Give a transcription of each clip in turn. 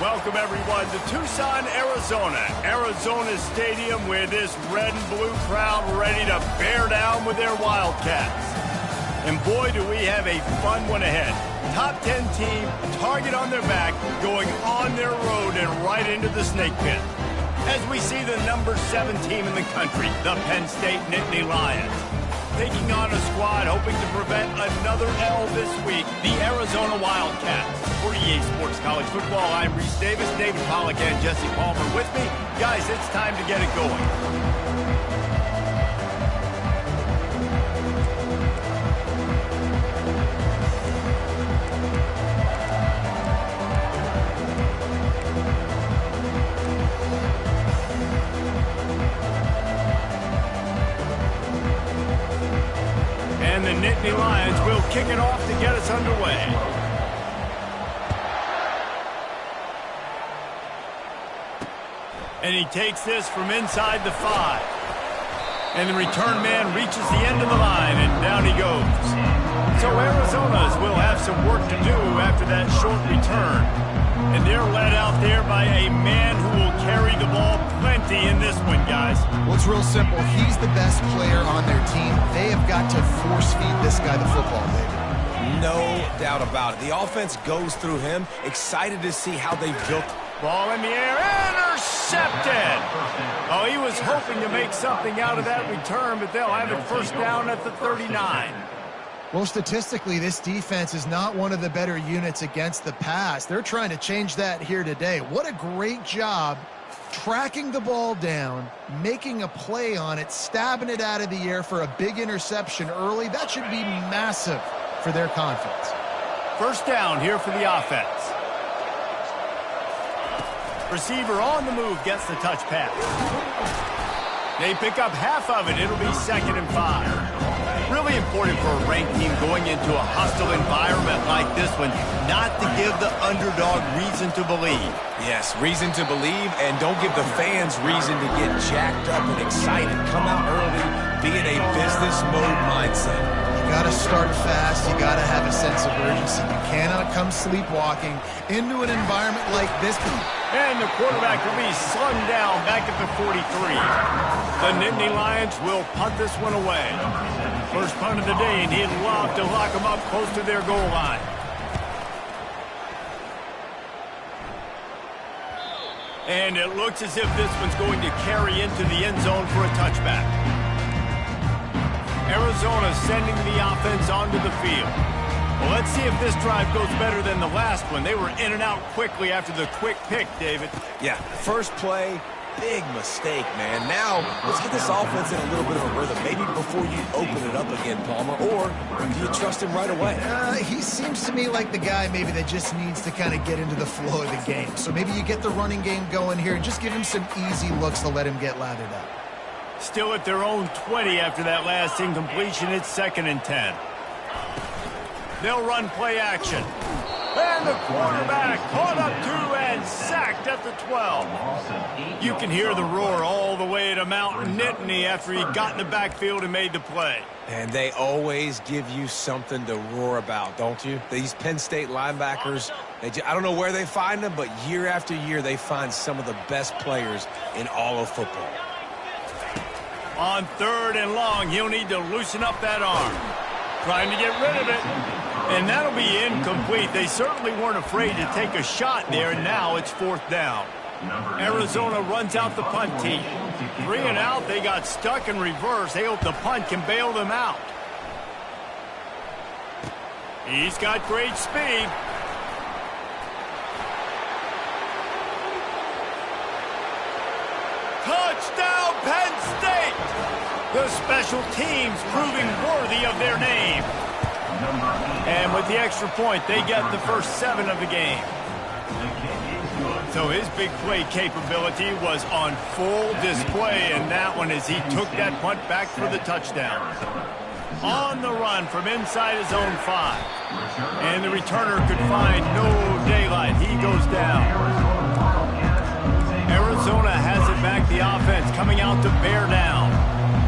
Welcome, everyone, to Tucson, Arizona. Arizona's stadium with this red and blue crowd ready to bear down with their Wildcats. And boy, do we have a fun one ahead. Top 10 team, target on their back, going on their road and right into the snake pit. As we see the number 7 team in the country, the Penn State Nittany Lions, taking on a squad hoping to prevent another L this week, the Arizona Wildcats. For EA Sports College Football, I'm Reese Davis, David Pollack, and Jesse Palmer with me. Guys, it's time to get it going. And the Nittany Lions will kick it off to get us underway. And he takes this from inside the 5. And the return man reaches the end of the line, and down he goes. So Arizona's will have some work to do after that short return. And they're led out there by a man who will carry the ball plenty in this one, guys. Well, it's real simple. He's the best player on their team. They have got to force-feed this guy the football, David. No doubt about it. The offense goes through him. Excited to see how they built. Ball in the air, intercepted! Oh, he was hoping to make something out of that return, but they'll have it first down at the 39. Well, statistically, this defense is not one of the better units against the pass. They're trying to change that here today. What a great job tracking the ball down, making a play on it, stabbing it out of the air for a big interception early. That should be massive for their confidence. First down here for the offense. Receiver on the move gets the touch pass. They pick up half of it. It'll be 2nd and 5. Really important for a ranked team going into a hostile environment like this one, not to give the underdog reason to believe. Yes, reason to believe, and don't give the fans reason to get jacked up and excited. Come out early, be in a business mode mindset. You got to start fast. You got to have a sense of urgency. You cannot come sleepwalking into an environment like this. And the quarterback will be slung down back at the 43. The Nittany Lions will punt this one away. First punt of the day, and he'd love to lock them up close to their goal line. And it looks as if this one's going to carry into the end zone for a touchback. Arizona sending the offense onto the field. Well, let's see if this drive goes better than the last one. They were in and out quickly after the quick pick, David. Yeah, first play, big mistake, man. Now, let's get this offense in a little bit of a rhythm. Maybe before you open it up again, Palmer, or do you trust him right away? He seems to me like the guy maybe that just needs to kind of get into the flow of the game. So maybe you get the running game going here and just give him some easy looks to let him get lathered up. Still at their own 20 after that last incompletion. It's 2nd and 10. They'll run play action. And the quarterback caught up to and sacked at the 12. You can hear the roar all the way to Mount Nittany after he got in the backfield and made the play. And they always give you something to roar about, don't you? These Penn State linebackers, I don't know where they find them, but year after year they find some of the best players in all of football. On 3rd and long, he'll need to loosen up that arm. Trying to get rid of it. And that'll be incomplete. They certainly weren't afraid to take a shot there, and now it's 4th down. Arizona runs out the punt team. 3 and out, they got stuck in reverse. They hope the punt can bail them out. He's got great speed. Touchdown, Penn State! The special teams proving worthy of their name. And with the extra point, they get the first 7 of the game. So his big play capability was on full display in that one as he took that punt back for the touchdown. On the run from inside his own 5. And the returner could find no daylight. He goes down. Arizona has it back, the offense coming out to bear down.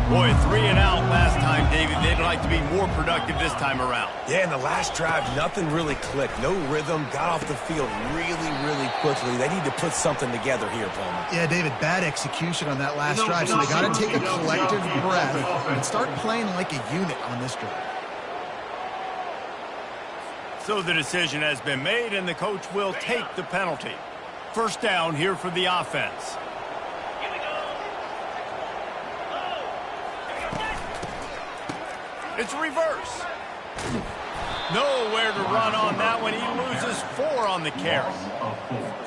Boy, 3 and out last time, David. They'd like to be more productive this time around. Yeah, in the last drive, nothing really clicked. No rhythm, got off the field really quickly. They need to put something together here, Penn. Yeah, David, bad execution on that last drive, so they got to take a collective breath and start playing like a unit on this drive. So the decision has been made, and the coach will take the penalty. First down here for the offense. It's a reverse. Nowhere to run on that one. He loses 4 on the carry.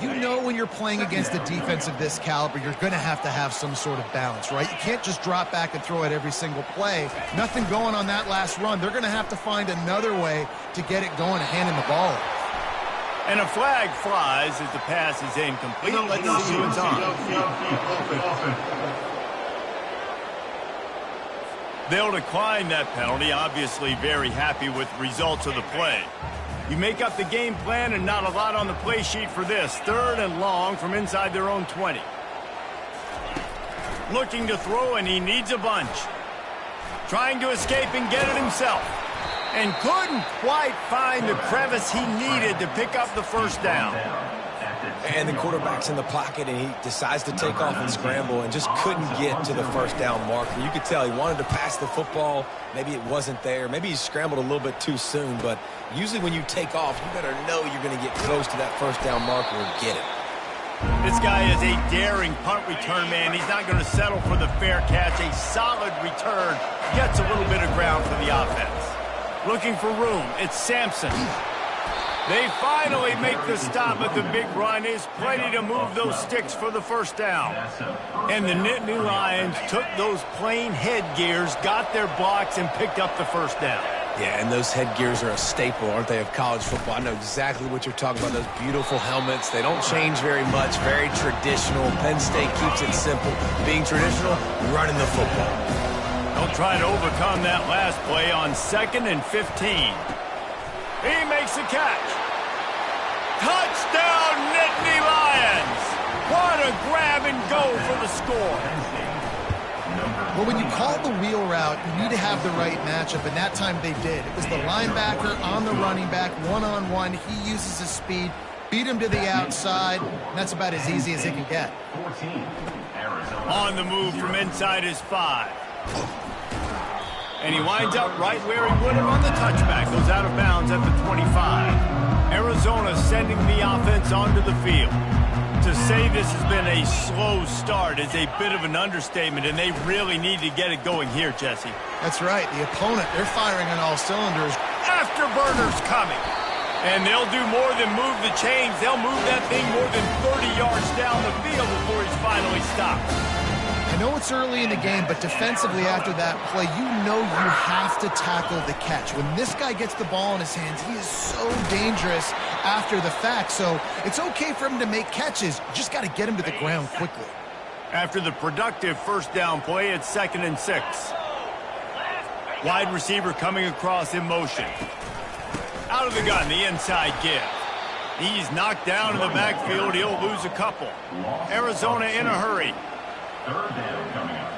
You know when you're playing against a defense of this caliber, you're going to have some sort of balance, right? You can't just drop back and throw it every single play. Nothing going on that last run. They're going to have to find another way to get it going and handing the ball off. And a flag flies as the pass is incomplete. Let's see what's on. They'll decline that penalty, obviously very happy with the results of the play. You make up the game plan and not a lot on the play sheet for this. 3rd and long from inside their own 20. Looking to throw, and he needs a bunch. Trying to escape and get it himself. And couldn't quite find the crevice he needed to pick up the first down. And the quarterback's in the pocket, and he decides to take off and scramble and just couldn't get to the first down marker. You could tell he wanted to pass the football. Maybe it wasn't there. Maybe he scrambled a little bit too soon. But usually when you take off, you better know you're going to get close to that first down marker and get it. This guy is a daring punt return man. He's not going to settle for the fair catch. A solid return. Gets a little bit of ground for the offense. Looking for room. It's Sampson. They finally make the stop, but the big run is plenty to move those sticks for the first down. And the Nittany Lions took those plain headgears, got their blocks, and picked up the first down. Yeah, and those headgears are a staple, aren't they, of college football? I know exactly what you're talking about, those beautiful helmets. They don't change very much, very traditional. Penn State keeps it simple. Being traditional, running the football. They'll try to overcome that last play on 2nd and 15. He makes the catch. Touchdown, Nittany Lions! What a grab and go for the score. Well, when you call the wheel route, you need to have the right matchup, and that time they did. It was the linebacker on the running back, one-on-one. He uses his speed, beat him to the outside, and that's about as easy as it can get. On the move from inside his 5. And he winds up right where he would have on the touchback. Goes out of bounds at the 25. Arizona sending the offense onto the field. To say this has been a slow start is a bit of an understatement, and they really need to get it going here, Jesse. That's right. The opponent, they're firing on all cylinders. Afterburners coming. And they'll do more than move the chains. They'll move that thing more than 30 yards down the field before he's finally stopped. I know it's early in the game, but defensively after that play, you know you have to tackle the catch. When this guy gets the ball in his hands, he is so dangerous after the fact. So it's okay for him to make catches. You just got to get him to the ground quickly. After the productive first down play, it's 2nd and 6. Wide receiver coming across in motion. Out of the gun, the inside give. He's knocked down in the backfield. He'll lose a couple. Arizona in a hurry. 3rd down coming up.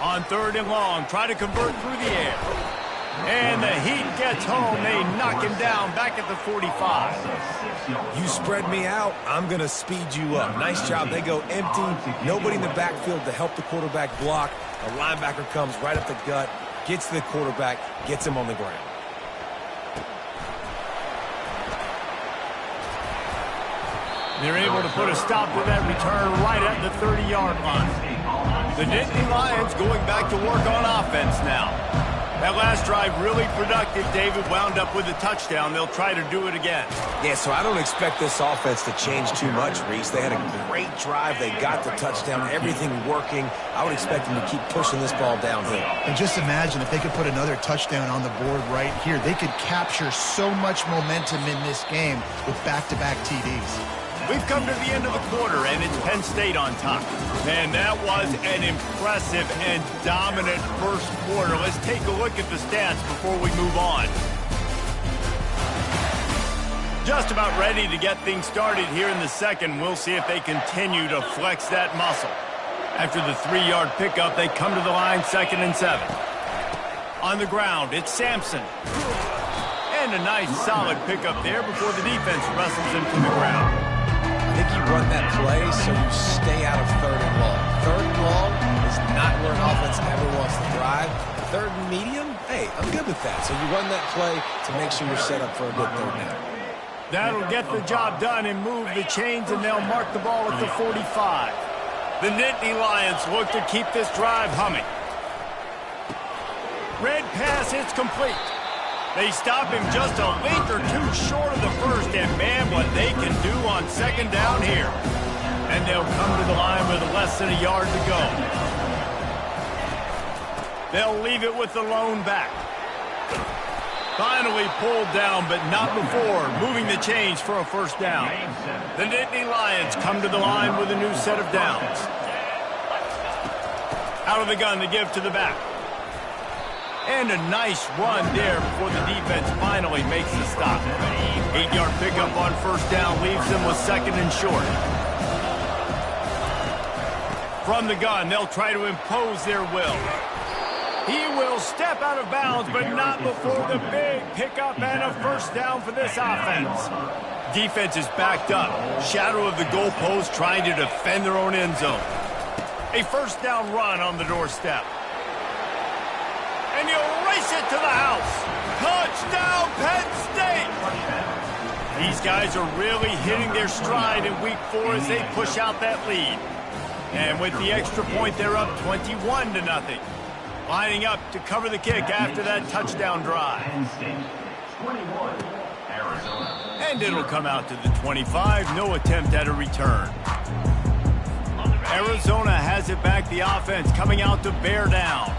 On 3rd and long, try to convert through the air. And the Heat gets home. They knock him down back at the 45. You spread me out, I'm going to speed you up. Nice job. They go empty. Nobody in the backfield to help the quarterback block. The linebacker comes right up the gut, gets to the quarterback, gets him on the ground. They're able to put a stop to that return right at the 30-yard line. The Nittany Lions going back to work on offense now. That last drive really productive. David wound up with a touchdown. They'll try to do it again. Yeah, so I don't expect this offense to change too much, Reese. They had a great drive. They got the touchdown. Everything working. I would expect them to keep pushing this ball downhill. And just imagine if they could put another touchdown on the board right here. They could capture so much momentum in this game with back-to-back TDs. We've come to the end of the quarter, and it's Penn State on top. And that was an impressive and dominant first quarter. Let's take a look at the stats before we move on. Just about ready to get things started here in the second. We'll see if they continue to flex that muscle. After the 3-yard pickup, they come to the line, 2nd and 7. On the ground, it's Sampson. And a nice, solid pickup there before the defense wrestles him to the ground. I think you run that play so you stay out of 3rd and long. 3rd and long is not where an offense ever wants to thrive. 3rd and medium, hey, I'm good with that. So you run that play to make sure you're set up for a good 3rd down. That'll get the job done and move the chains, and they'll mark the ball at the 45. The Nittany Lions look to keep this drive humming. Red pass hits complete. They stop him just a length or two short of the first, and man, what they can do on 2nd down here. And they'll come to the line with less than a yard to go. They'll leave it with the lone back. Finally pulled down, but not before moving the chains for a 1st down. The Nittany Lions come to the line with a new set of downs. Out of the gun to give to the back. And a nice run there before the defense finally makes the stop. 8-yard pickup on 1st down leaves them with 2nd and short. From the gun, they'll try to impose their will. He will step out of bounds, but not before the big pickup and a 1st down for this offense. Defense is backed up. Shadow of the goalpost trying to defend their own end zone. A 1st down run on the doorstep. And he'll race it to the house. Touchdown, Penn State! These guys are really hitting their stride in week 4 as they push out that lead. And with the extra point, they're up 21-0. Lining up to cover the kick after that touchdown drive. Penn State, 21, Arizona. And it'll come out to the 25. No attempt at a return. Arizona has it back. The offense coming out to bear down.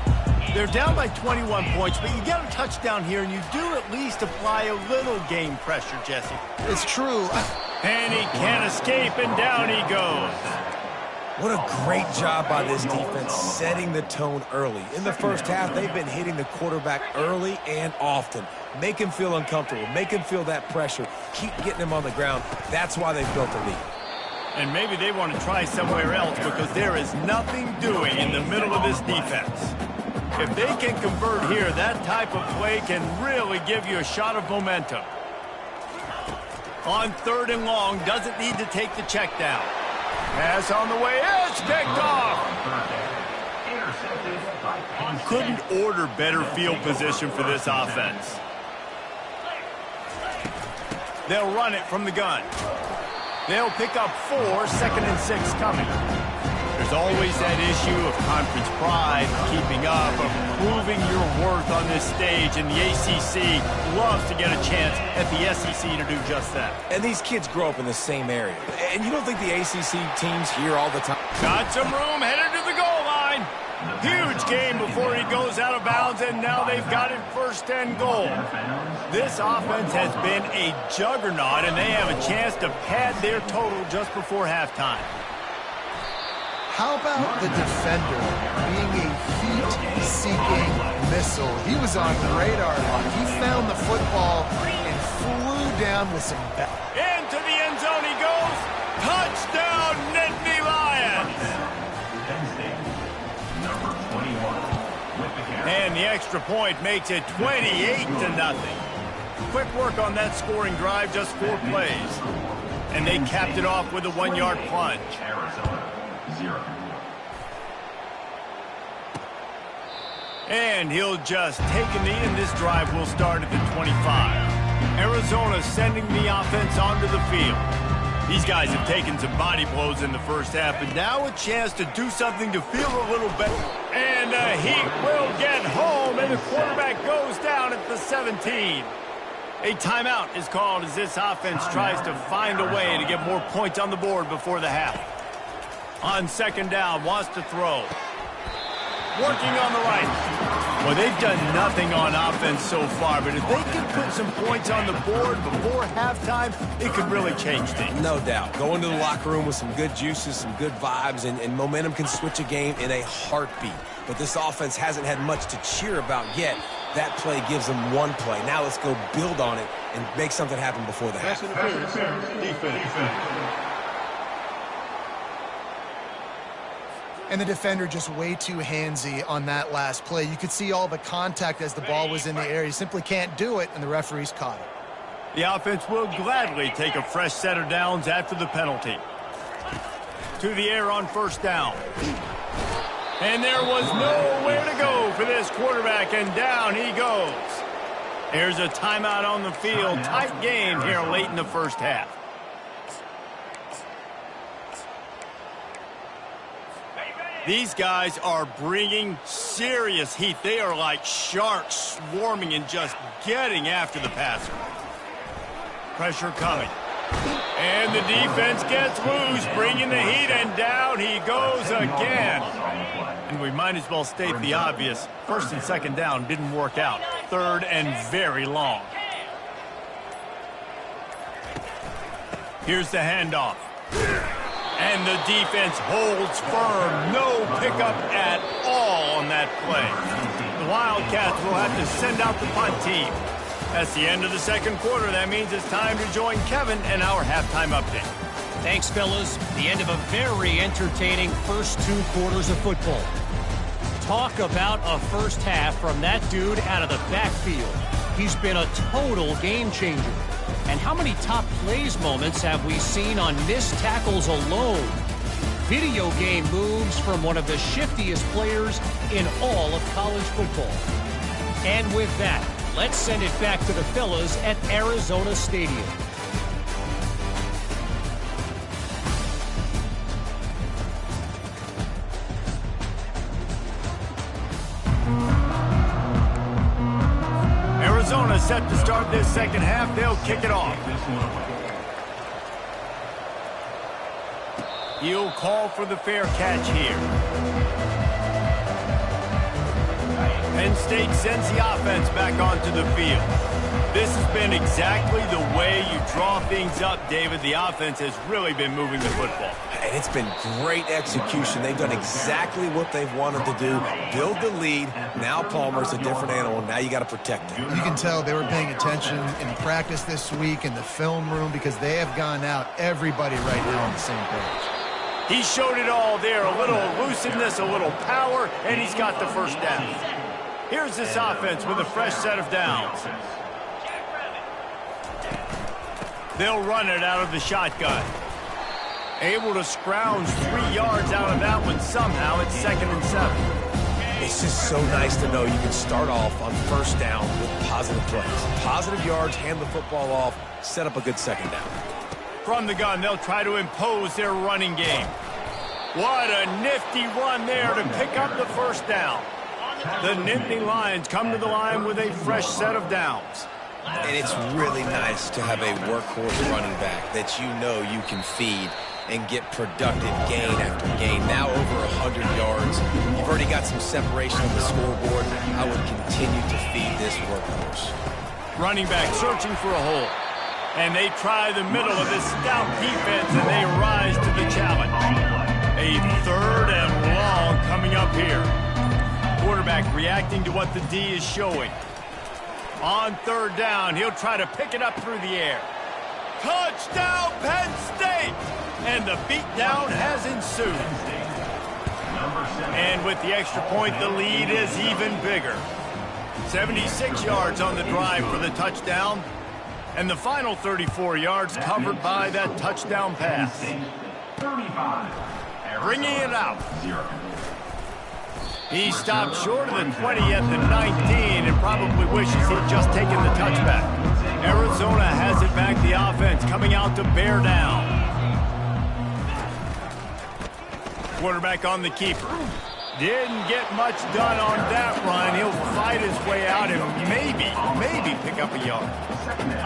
They're down by 21 points, but you get a touchdown here, and you do at least apply a little game pressure, Jesse. It's true. And he can't escape, and down he goes. What a great job by this defense setting the tone early. In the 1st half, they've been hitting the quarterback early and often. Make him feel uncomfortable. Make him feel that pressure. Keep getting him on the ground. That's why they've built a lead. And maybe they want to try somewhere else because there is nothing doing in the middle of this defense. If they can convert here, that type of play can really give you a shot of momentum. On 3rd and long, doesn't need to take the check down. Pass on the way, it's picked off. Couldn't order better field position for this offense. They'll run it from the gun. They'll pick up 4, 2nd and 6 coming. There's always that issue of conference pride, keeping up, of proving your worth on this stage, and the ACC loves to get a chance at the SEC to do just that. And these kids grow up in the same area. And you don't think the ACC teams here all the time? Got some room, headed to the goal line. Huge game before he goes out of bounds, and now they've got it 1st and goal. This offense has been a juggernaut, and they have a chance to pad their total just before halftime. How about the defender being a heat-seeking missile? He was on radar lock. He found the football and flew down with some back. Into the end zone he goes. Touchdown, Nittany Lions! Penn State, number 21, with the catch. And the extra point makes it 28-0. Quick work on that scoring drive, just 4 plays. And they capped it off with a 1-yard plunge. Arizona, 0. And he'll just take a knee, and this drive will start at the 25. Arizona sending the offense onto the field. These guys have taken some body blows in the 1st half, but now a chance to do something to feel a little better. And the Heat will get home, and the quarterback goes down at the 17. A timeout is called as this offense tries to find a way to get more points on the board before the half. On 2nd down, wants to throw. Working on the right. Well, they've done nothing on offense so far, but if they can put some points on the board before halftime, it could really change things. No doubt. Go into the locker room with some good juices, some good vibes, and momentum can switch a game in a heartbeat. But this offense hasn't had much to cheer about yet. That play gives them 1 play. Now let's go build on it and make something happen before the half. Defense. And the defender just way too handsy on that last play. You could see all the contact as the ball was in the air. He simply can't do it, and the referee's caught it. The offense will gladly take a fresh set of downs after the penalty. To the air on first down. And there was nowhere to go for this quarterback, and down he goes. There's a timeout on the field. Tight game here late in the first half. These guys are bringing serious heat. They are like sharks swarming and just getting after the passer. Pressure coming. And the defense gets loose, bringing the heat, and down he goes again. And we might as well state the obvious. First and second down didn't work out. Third and very long. Here's the handoff. And the defense holds firm. No pickup at all on that play. The Wildcats will have to send out the punt team. That's the end of the second quarter. That means it's time to join Kevin and our halftime update. Thanks, fellas. The end of a very entertaining first 2 quarters of football. Talk about a first half from that dude out of the backfield. He's been a total game changer. And how many top plays moments have we seen on missed tackles alone? Video game moves from one of the shiftiest players in all of college football. And with that, let's send it back to the fellas at Arizona Stadium. Arizona set to start this second half. They'll kick it off. He'll call for the fair catch here. Penn State sends the offense back onto the field. This has been exactly the way you draw things up, David. The offense has really been moving the football. And it's been great execution. They've done exactly what they've wanted to do. Build the lead. Now Palmer's a different animal. Now you got to protect him. You can tell they were paying attention in practice this week in the film room because they have gone out, everybody right now on the same page. He showed it all there. A little elusiveness, a little power, and he's got the first down. Here's this offense with a fresh set of downs. They'll run it out of the shotgun. Able to scrounge 3 yards out of that one somehow. It's 2nd and 7. It's just so nice to know you can start off on first down with positive plays. Positive yards, hand the football off, set up a good second down. From the gun, they'll try to impose their running game. What a nifty run there to pick up the first down. The Nittany Lions come to the line with a fresh set of downs. And it's really nice to have a workhorse running back that you know you can feed and get productive gain after gain. Now over 100 yards. You've already got some separation on the scoreboard. I would continue to feed this workhorse. Running back searching for a hole. And they try the middle of this stout defense, and they rise to the challenge. A 3rd and long coming up here. Quarterback reacting to what the D is showing. On 3rd down, he'll try to pick it up through the air. Touchdown, Penn State! And the beatdown has ensued. And with the extra point, the lead is even bigger. 76 yards on the drive for the touchdown. And the final 34 yards covered by that touchdown pass. 35. Bringing it out. He stopped short of the 20 at the 19 and probably wishes he'd just taken the touchback. Arizona has it back, the offense coming out to bear down. Quarterback on the keeper. Didn't get much done on that run. He'll fight his way out and maybe pick up a yard.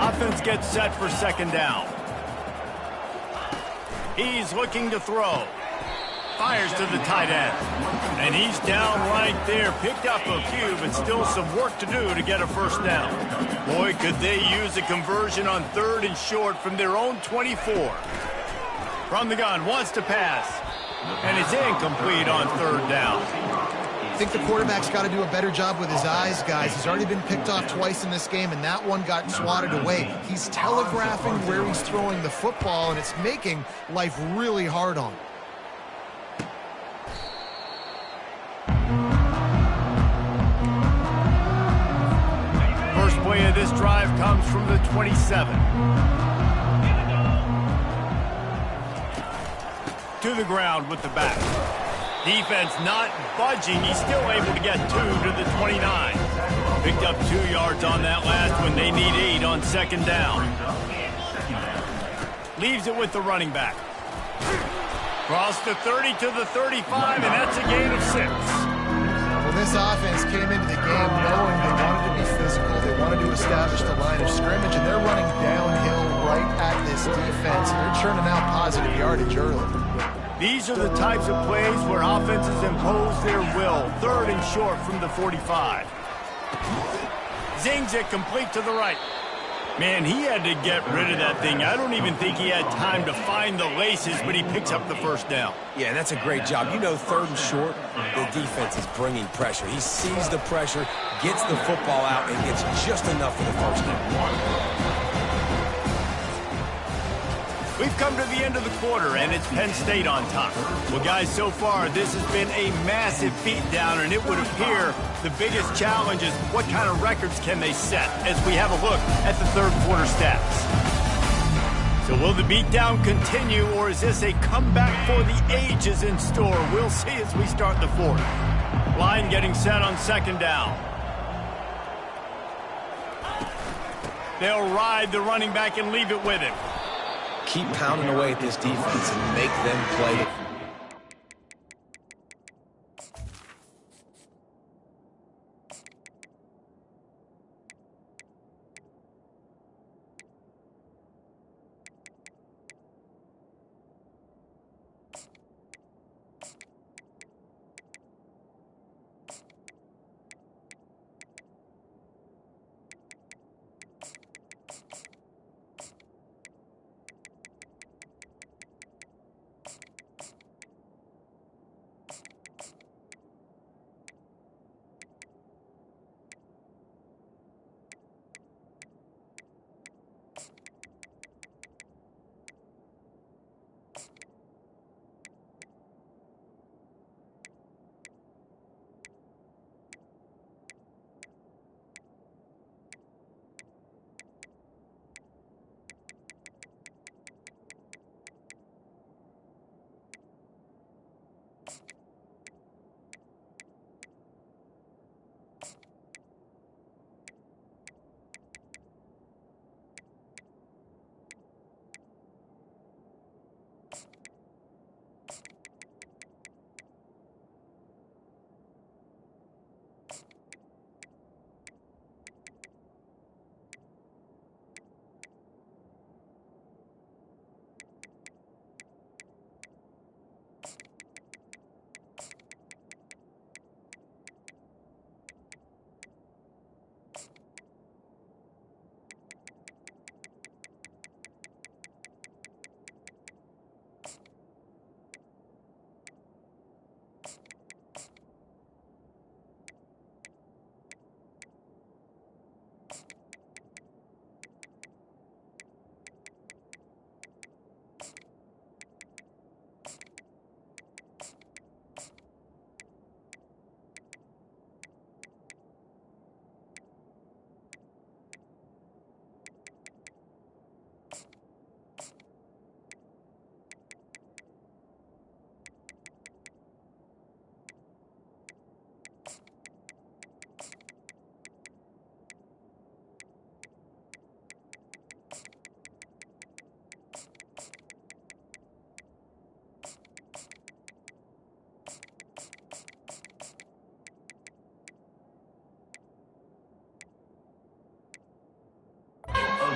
Offense gets set for 2nd down. He's looking to throw. Fires to the tight end. And he's down right there. Picked up a few, but still some work to do to get a first down. Boy, could they use a conversion on 3rd and short from their own 24. From the gun, wants to pass. And it's incomplete on 3rd down. I think the quarterback's got to do a better job with his eyes, guys. He's already been picked off twice in this game, and that one got swatted away. He's telegraphing where he's throwing the football, and it's making life really hard on him. comes from the 27. To the ground with the back. Defense not budging. He's still able to get 2 to the 29. Picked up 2 yards on that last one. They need 8 on second down. Leaves it with the running back. Cross the 30 to the 35, and that's a gain of 6. Well, this offense came into the game knowing they wanted to be physical. They wanted to establish the line of scrimmage, and they're running downhill right at this defense. They're churning out positive yardage early. These are the types of plays where offenses impose their will. 3rd and short from the 45. Zings it complete to the right. Man, he had to get rid of that thing. I don't even think he had time to find the laces, but he picks up the first down. Yeah, that's a great job. You know, 3rd and short, the defense is bringing pressure. He sees the pressure, gets the football out, and gets just enough for the first down. We've come to the end of the quarter, and it's Penn State on top. Well, guys, so far, this has been a massive beatdown, and it would appear the biggest challenge is what kind of records can they set as we have a look at the 3rd quarter stats. So will the beatdown continue, or is this a comeback for the ages in store? We'll see as we start the 4th. Line getting set on second down. They'll ride the running back and leave it with him. Keep pounding away at this defense and make them play.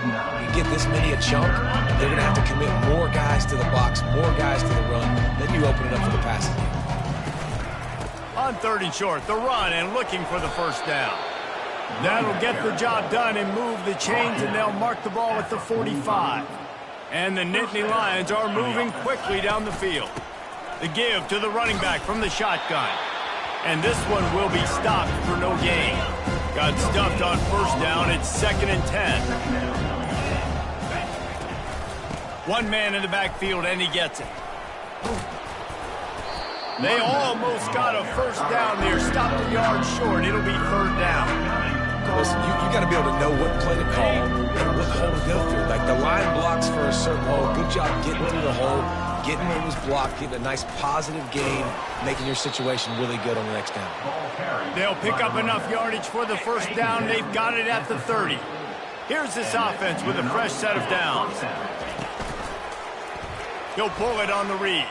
You get this many a chunk, they're going to have to commit more guys to the box, more guys to the run. Then you open it up for the passing game. On 3rd and short, the run and looking for the first down. That'll get the job done and move the chains, and they'll mark the ball at the 45. And the Nittany Lions are moving quickly down the field. The give to the running back from the shotgun. And this one will be stopped for no gain. Got stuffed on first down. It's 2nd and 10. One man in the backfield, and he gets it. They almost got a first down there. Stopped a yard short. It'll be 3rd down. Listen, you got to be able to know what play to call and what hole to go through. Like the line blocks for a certain hole. Good job getting through the hole, getting what was blocked, getting a nice positive gain, making your situation really good on the next down. They'll pick up enough yardage for the first down. They've got it at the 30. Here's this offense with a fresh set of downs. He'll pull it on the read.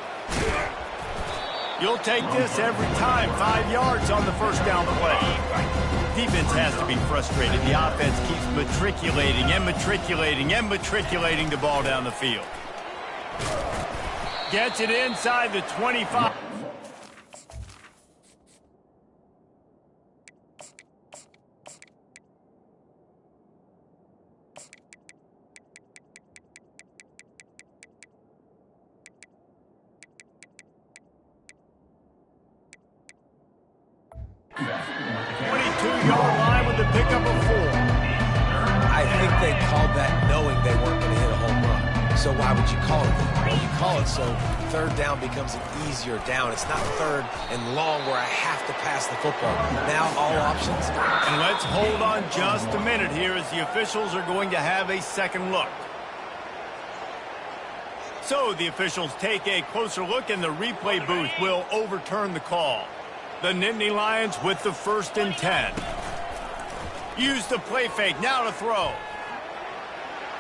You'll take this every time. 5 yards on the first down play. Defense has to be frustrated. The offense keeps matriculating and matriculating and matriculating the ball down the field. Gets it inside the 25. Pickup of 4. I think they called that knowing they weren't going to hit a home run. So why would you call it that? Well, you call it so third down becomes an easier down. It's not third and long where I have to pass the football. Now all options. And let's hold on just a minute here as the officials are going to have a second look. So the officials take a closer look and the replay booth will overturn the call. The Nittany Lions with the 1st and 10. Use the play fake, now to throw.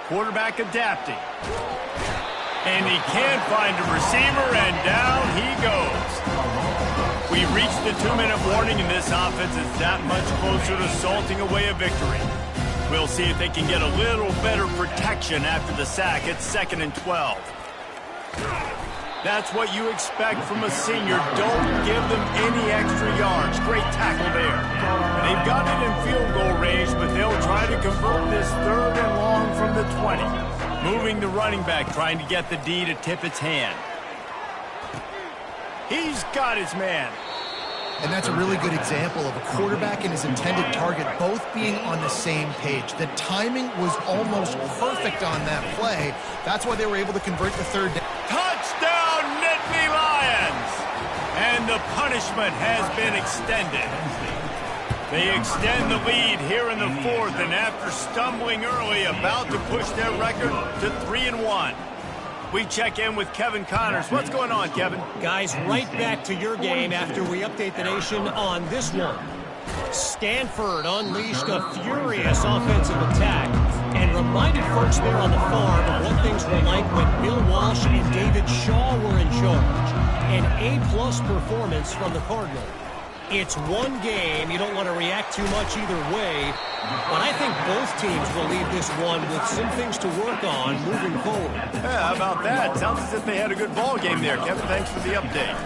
Quarterback adapting. And he can't find a receiver, and down he goes. We reached the 2-minute warning, and this offense is that much closer to salting away a victory. We'll see if they can get a little better protection after the sack. It's 2nd and 12. That's what you expect from a senior. Don't give them any extra yards. Great tackle there. And they've got it in field goal range, but they'll try to convert this 3rd and long from the 20. Moving the running back, trying to get the D to tip its hand. He's got his man. And that's a really good example of a quarterback and his intended target both being on the same page. The timing was almost perfect on that play. That's why they were able to convert the 3rd down. Touchdown, Nittany Lions! And the punishment has been extended. They extend the lead here in the 4th, and after stumbling early, about to push their record to 3-1. We check in with Kevin Connors. What's going on, Kevin? Guys, right back to your game after we update the nation on this one. Stanford unleashed a furious offensive attack and reminded folks there on the farm of what things were like when Bill Walsh and David Shaw were in charge. An A-plus performance from the Cardinals. It's one game. You don't want to react too much either way. But I think both teams will leave this one with some things to work on moving forward. Yeah, how about that? Sounds as if they had a good ball game there. Kevin, thanks for the update.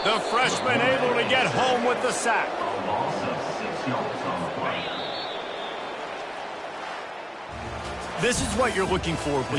The freshman able to get home with the sack. This is what you're looking for when you